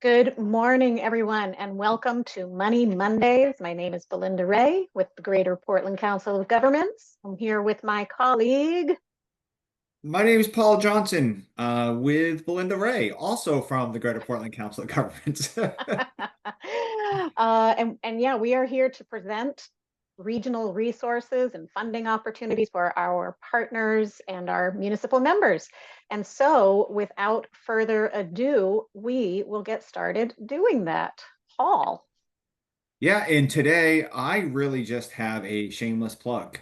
Good morning, everyone, and welcome to Money Mondays. My name is Belinda Ray with the Greater Portland Council of Governments. I'm here with my colleague. My name is Paul Johnson, with Belinda Ray, also from the Greater Portland Council of Governments. And yeah, we are here to present regional resources and funding opportunities for our partners and our municipal members. And so, without further ado, we will get started doing that. Paul. Yeah, and today I really just have a shameless plug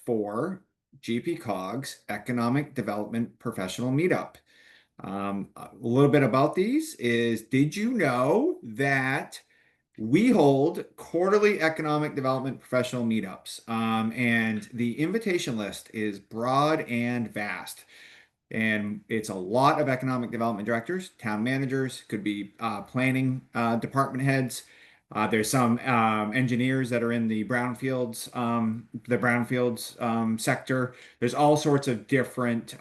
for GPCOG's Economic Development Professional Meetup. A little bit about these is, did you know that we hold quarterly economic development professional meetups? And the invitation list is broad and vast. And it's a lot of economic development directors, town managers, could be planning department heads. There's some engineers that are in the brownfields sector. There's all sorts of different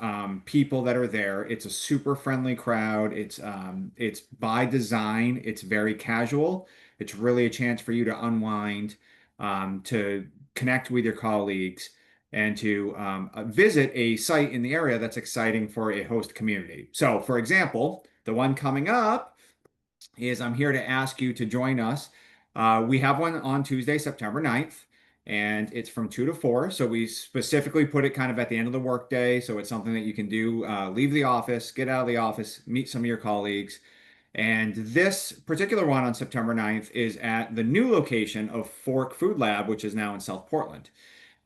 people that are there. It's a super friendly crowd. It's by design. It's very casual. It's really a chance for you to unwind, to connect with your colleagues and to visit a site in the area that's exciting for a host community. So, for example, the one coming up is I'm here to ask you to join us. We have one on Tuesday, September 9th, and it's from 2 to 4. So we specifically put it kind of at the end of the workday. So it's something that you can do, leave the office, get out of the office, meet some of your colleagues. And this particular one on September 9th is at the new location of Fork Food Lab, which is now in South Portland.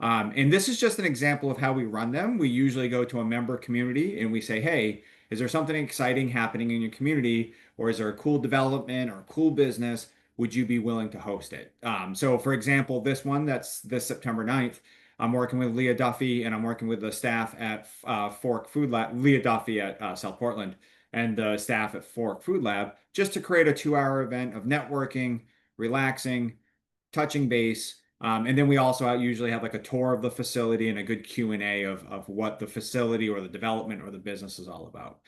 And this is just an example of how we run them. We usually go to a member community and we say, hey, is there something exciting happening in your community? Or is there a cool development or a cool business? Would you be willing to host it? So, for example, this one that's this September 9th, I'm working with Leah Duffy and I'm working with the staff at Fork Food Lab, Leah Duffy at South Portland, and the staff at Fork Food Lab, just to create a 2 hour event of networking, relaxing, touching base. And then we also usually have like a tour of the facility and a good Q&A of what the facility or the development or the business is all about.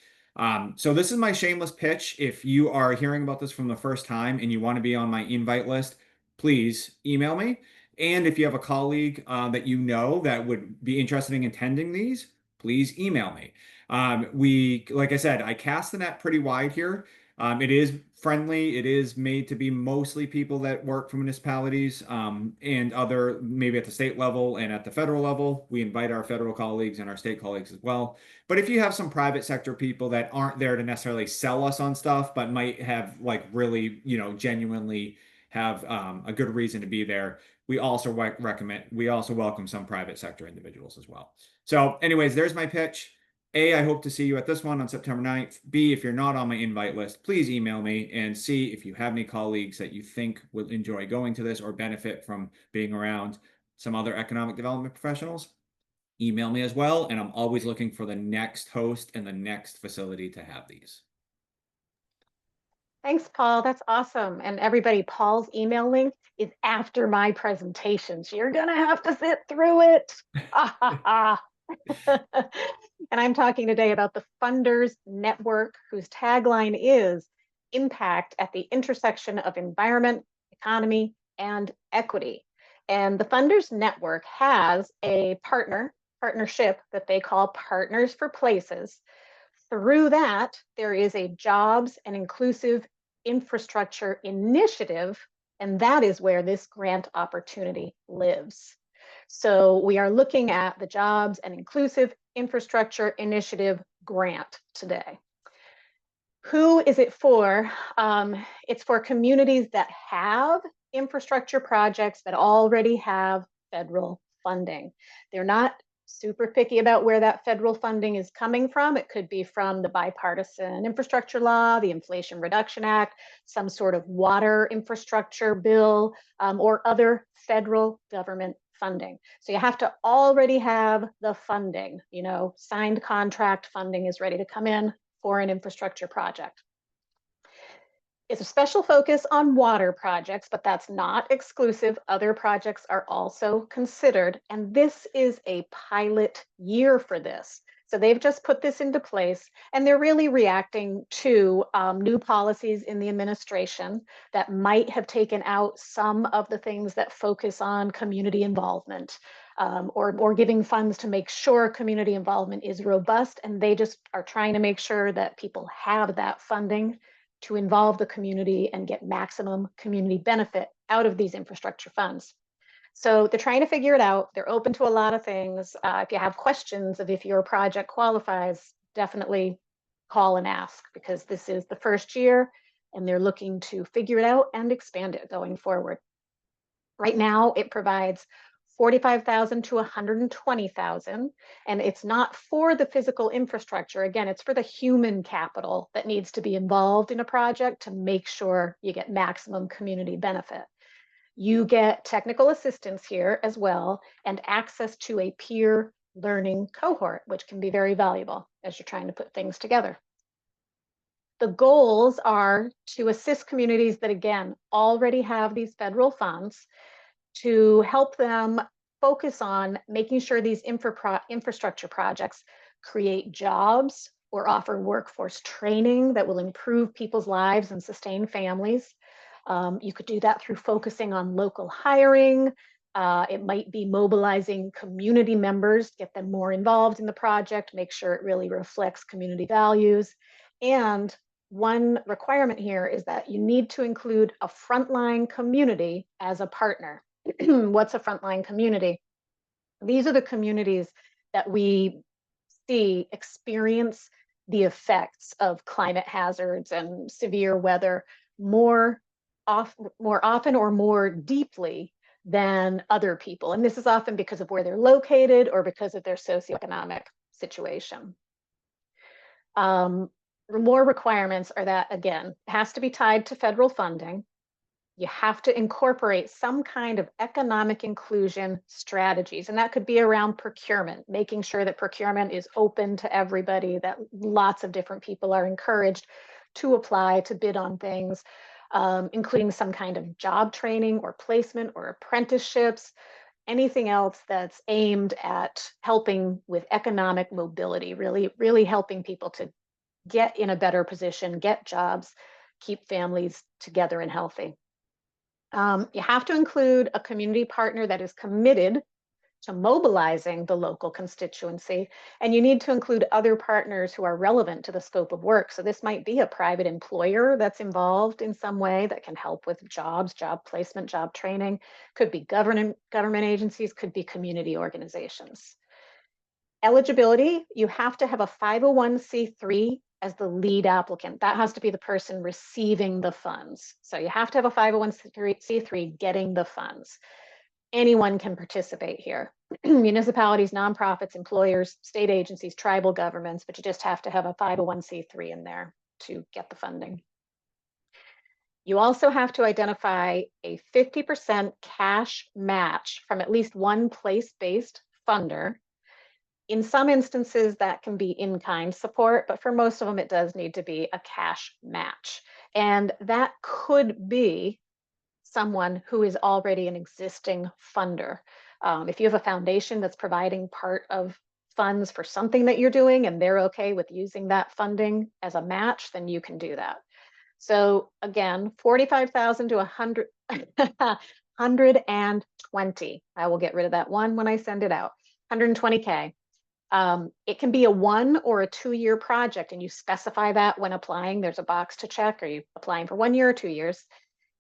So this is my shameless pitch. If you are hearing about this from the first time and you want to be on my invite list, please email me. And if you have a colleague that you know that would be interested in attending these, please email me. Like I said, I cast the net pretty wide here. It is friendly. It is made to be mostly people that work for municipalities, and other, maybe at the state level and at the federal level. We invite our federal colleagues and our state colleagues as well. But if you have some private sector people that aren't there to necessarily sell us on stuff, but might have like really, genuinely have a good reason to be there, we also welcome some private sector individuals as well. So anyways, there's my pitch. A, I hope to see you at this one on September 9th. B, if you're not on my invite list, please email me. And C, if you have any colleagues that you think will enjoy going to this or benefit from being around some other economic development professionals, email me as well. And I'm always looking for the next host and the next facility to have these. Thanks, Paul. That's awesome. And everybody, Paul's email link is after my presentation. So you're going to have to sit through it. And I'm talking today about the Funders Network, whose tagline is impact at the intersection of environment, economy, and equity. And the Funders Network has a partnership that they call Partners for Places. Through that, there is a jobs and inclusive infrastructure initiative, and that is where this grant opportunity lives. So we are looking at the Jobs and Inclusive Infrastructure Initiative grant today. Who is it for? It's for communities that have infrastructure projects that already have federal funding. They're not super picky about where that federal funding is coming from. It could be from the bipartisan infrastructure law, the Inflation Reduction Act, some sort of water infrastructure bill, or other federal government funding. So you have to already have the funding, signed contract funding is ready to come in for an infrastructure project. It's a special focus on water projects, but that's not exclusive. Other projects are also considered, and this is a pilot year for this. So they've just put this into place, and they're really reacting to new policies in the administration that might have taken out some of the things that focus on community involvement, or giving funds to make sure community involvement is robust. And they just are trying to make sure that people have that funding to involve the community and get maximum community benefit out of these infrastructure funds. So they're trying to figure it out. They're open to a lot of things. If you have questions of if your project qualifies, definitely call and ask, because this is the first year and they're looking to figure it out and expand it going forward. Right now, it provides 45,000 to 120,000, and it's not for the physical infrastructure. Again, it's for the human capital that needs to be involved in a project to make sure you get maximum community benefit. You get technical assistance here as well, and access to a peer learning cohort, which can be very valuable as you're trying to put things together. The goals are to assist communities that, again, already have these federal funds, to help them focus on making sure these infrastructure projects create jobs or offer workforce training that will improve people's lives and sustain families. You could do that through focusing on local hiring. It might be mobilizing community members, get them more involved in the project, make sure it really reflects community values. And one requirement here is that you need to include a frontline community as a partner. What's a frontline community? These are the communities that we see experience the effects of climate hazards and severe weather more often or more deeply than other people. And this is often because of where they're located or because of their socioeconomic situation. More requirements are that, again, it has to be tied to federal funding. You have to incorporate some kind of economic inclusion strategies, and that could be around procurement, making sure that procurement is open to everybody, that lots of different people are encouraged to apply, to bid on things, including some kind of job training or placement or apprenticeships, anything else that's aimed at helping with economic mobility, really helping people to get in a better position, get jobs, keep families together and healthy. You have to include a community partner that is committed to mobilizing the local constituency, and you need to include other partners who are relevant to the scope of work. So this might be a private employer that's involved in some way that can help with jobs, job placement, job training, could be government agencies, could be community organizations. Eligibility, you have to have a 501c3 as the lead applicant. That has to be the person receiving the funds. So you have to have a 501c3 getting the funds. Anyone can participate here. Municipalities, nonprofits, employers, state agencies, tribal governments, but you just have to have a 501c3 in there to get the funding. You also have to identify a 50% cash match from at least one place-based funder. In some instances, that can be in-kind support, but for most of them, it does need to be a cash match. And that could be someone who is already an existing funder. If you have a foundation that's providing part of funds for something that you're doing and they're okay with using that funding as a match, then you can do that. So again, 45,000 to 120. I will get rid of that one when I send it out. 120K. It can be a 1 or a 2-year project, and you specify that when applying. There's a box to check. Are you applying for 1 year or 2 years?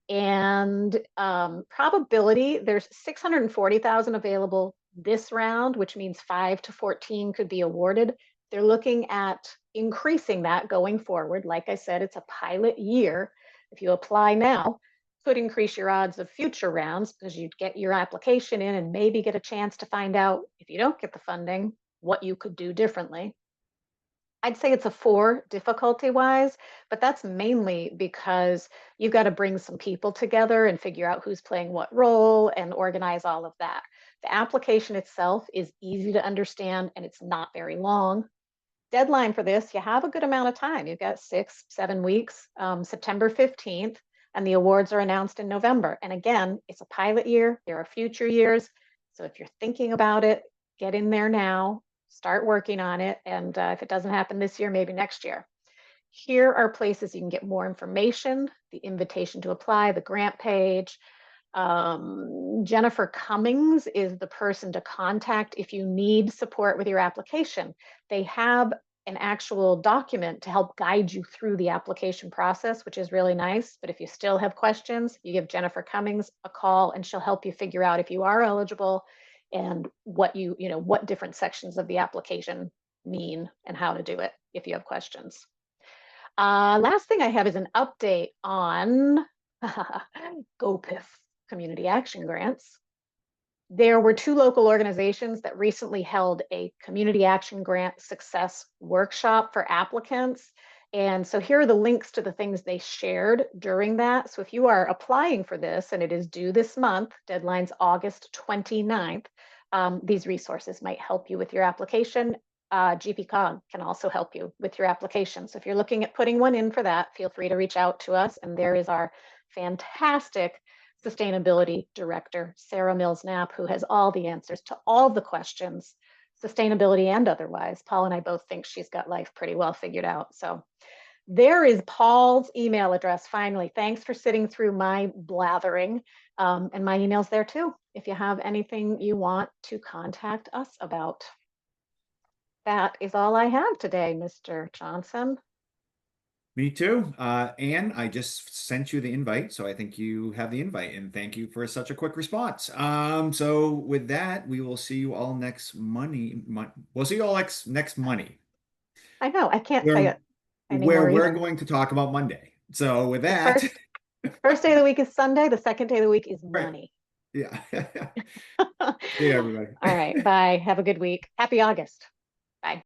And probability, there's 640,000 available this round, which means 5 to 14 could be awarded. They're looking at increasing that going forward. Like I said, it's a pilot year. If you apply now, could increase your odds of future rounds because you'd get your application in and maybe get a chance to find out, if you don't get the funding, what you could do differently. I'd say it's a 4 difficulty-wise, but that's mainly because you've got to bring some people together and figure out who's playing what role and organize all of that. The application itself is easy to understand and it's not very long. Deadline for this, you have a good amount of time. You've got 6-7 weeks, September 15th, and the awards are announced in November. And again, it's a pilot year. There are future years. So if you're thinking about it, get in there now start working on it. And if it doesn't happen this year, maybe next year. Here are places you can get more information, the invitation to apply, the grant page. Jennifer Cummings is the person to contact if you need support with your application. They have an actual document to help guide you through the application process, which is really nice. But if you still have questions, you give Jennifer Cummings a call and she'll help you figure out if you are eligible and what what different sections of the application mean and how to do it if you have questions. Last thing I have is an update on GoPIF community action grants. There were 2 local organizations that recently held a community action grant success workshop for applicants. And so here are the links to the things they shared during that. So if you are applying for this and it is due this month, deadline's August 29th, these resources might help you with your application. GPCOG can also help you with your application. So if you're looking at putting one in for that, feel free to reach out to us. And there is our fantastic sustainability director, Sarah Mills-Knapp, who has all the answers to all the questions, sustainability and otherwise. Paul and I both think she's got life pretty well figured out. So there is Paul's email address. Finally, thanks for sitting through my blathering. And my email's there too, if you have anything you want to contact us about. That is all I have today, Mr. Johnson. Me too. Anne, I just sent you the invite, so I think you have the invite, and thank you for such a quick response. So with that, we will see you all next Monday. We'll see you all next Monday, I know, I can't say where it where anymore we're either. going to talk about Monday. So with The that, first day of the week is Sunday, the second day of the week is right. money. Yeah. All See you, everybody. right, bye. Have a good week. Happy August. Bye.